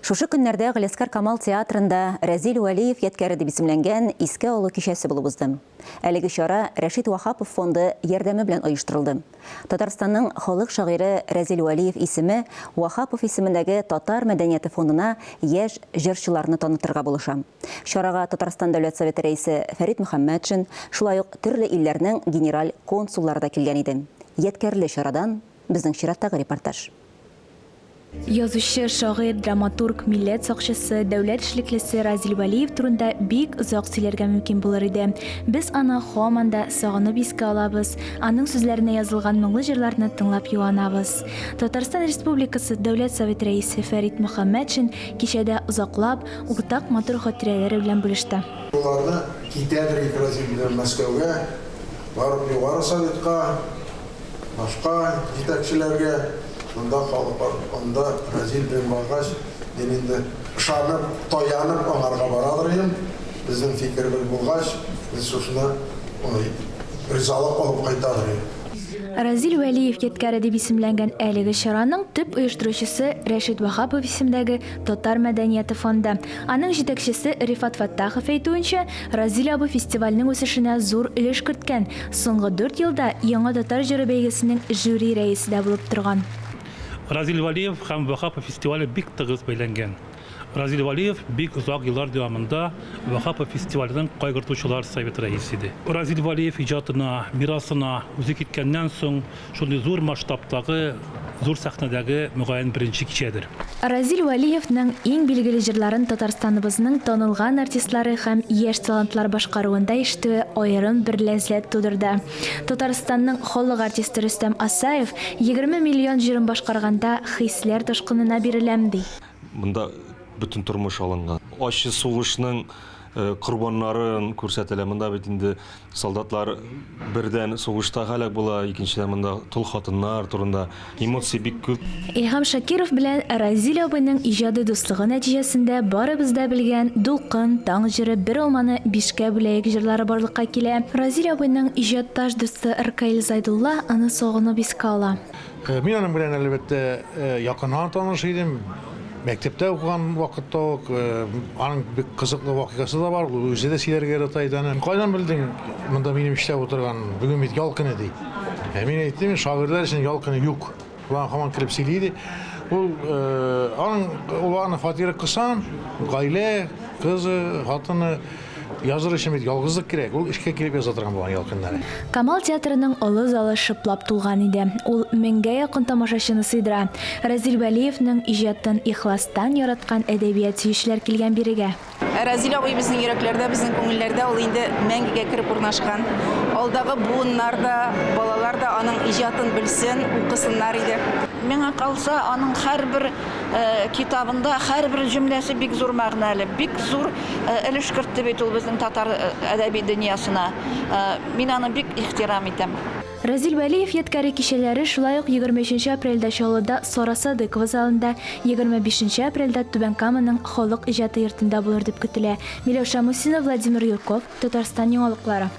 Шушы көннәрдә Галиаскар Камал театрында Разил Вәлиев яткәре дип исемләнгән иске олы кичәсе булып узды. Әлеге чара Рәшит Вахапов фонды ярдәме белән оештырылды. Татарстанның халык шагыйре Разил Вәлиев исеме Вахапов исемендәге татар мәдәнияте фондына яшь җырчыларны танытырга булыша. Чарага Татарстан Дәүләт Советы рәисе Фәрит Мөхәммәтшин, шулай ук төрле илләрнең генераль консуллары да килгән иде. Яткәрле чарадан безнең чираттагы репортаж. Язучы, шагыйрь, драматург, милләт сакчысы, дәүләт эшлеклесе Разил Вәлиев турында бик озак сөйләргә мөмкин булыр иде. Без аны һаман да сагынып искә алабыз, аның сүзләренә язылган моңлы җырларны тыңлап юанабыз. Татарстан Республикасы Дәүләт Советы рәисе Фәрит Мөхәммәтшин кичәдә озаклап уртак матур хатирәләре белән бүлеште. Уларны китәдер Разил белән Мәскәүгә, барып югары Советка, башка җитәкчеләргә Онда халык бар, онда Разил белән баргач, мин инде ышанып, таянып аңарга барадыр идем. Безнең фикербез булгач, без шушына ризалык алып кайтадыр идек. Разил Вәлиев яткәре дип исемләнгән әлеге чараның төп оештыручысы Рәшит Вахапов исемендәге Татар мәдәнияте фонды. Аның җитәкчесе Рифат Фаттахов әйтүенчә, Разил абый фестивальнең үсешенә зур өлеш керткән. Соңгы 4 елда яңа татар җыры бәйгесенең жюри рәисе дә булып торган. Разил Вәлиев һәм Вахапов фестивале бик тыгыз бәйләнгән. Разил Вәлиев бик озак еллар дәвамында Вахапов фестиваленең кайгыртучылар советы рәисе иде. Разил Вәлиев иҗатына, мирасына үзе киткәннән соң шундый зур масштабтагы, зур сәхнәдәге мөгаен беренче кичәдер. Разил Вәлиевнең иң билгеле җырларын Татарстаныбызның танылган артистлары һәм яшь талантлар башкаруында ишетүе аерым бер ләззәт тудырды. Татарстанның халык артисты Рөстәм Асаев 20 миллион җырын башкарганда хисләр ташкынына биреләм ди. Монда бүтән тормыш алынган. Ачы сугышның корбаннарын күрсәтелә. Монда бит инде солдатлар бердән сугышта һәлак була, икенчедән монда тол хатыннар турында эмоция бик күп. Илһам Шакиров белән Разил абыйның иҗади дуслыгы нәтиҗәсендә барыбыз да белгән Дулкын, Таң җыры, Бер алманы 5кә бүләк җырлары барлыкка килә. Разил абыйның иҗатташ дусты Ркаил Зайдулла аны сагынып искә ала. Мин аның белән әлбәттә якыннан таныш идем. Мәктәптә укыган вакытта ук аның бик кызыклы вакыйгасы да бар. Үзе дә сөйләргә ярата иде. Кайдан белдең? Монда минем эштә утырган бүген бит ял көне ди. Мин әйттем, шагыйрьләр өчен ял көне юк. Улар һаман килеп сөйли. Ул аның фатиры кысан, гаилә, кызы, хатыны языр өчен бит ялгызлык кирәк. Ул эшкә килеп яза торган булган ял көннәре. Камал театрының олы залы шыплап тулган иде. Ул 1000гә якын тамашачыны сыйдыра. Разил Вәлиевнең иҗатын ихластан яраткан әдәбият сөючеләр килгән бирегә. Разил абый безнең йөрәкләрдә, безнең күңелләрдә ул инде мәңгегә кереп урнашкан. Алдагы буыннарда, балалар да аның иҗатын белсен, укысыннар иде. Миңа калса, аның һәрбер китабында һәрбер җөмләсе бик зур мәгънәле, бик зур өлеш кертте бит ул безнең татар әдәби дөньясына. Мин аны бик ихтирам итәм. Разил Вәлиев яткәре кичәләре шулай ук 23 апрельдә Чаллыда Сара Садыкова залында, 25 апрельдә Түбән Каманың халык иҗаты йортында булыр дип көтелә. Миләүшә Мусина, Владимир Юрков, Татарстан яңалыклары.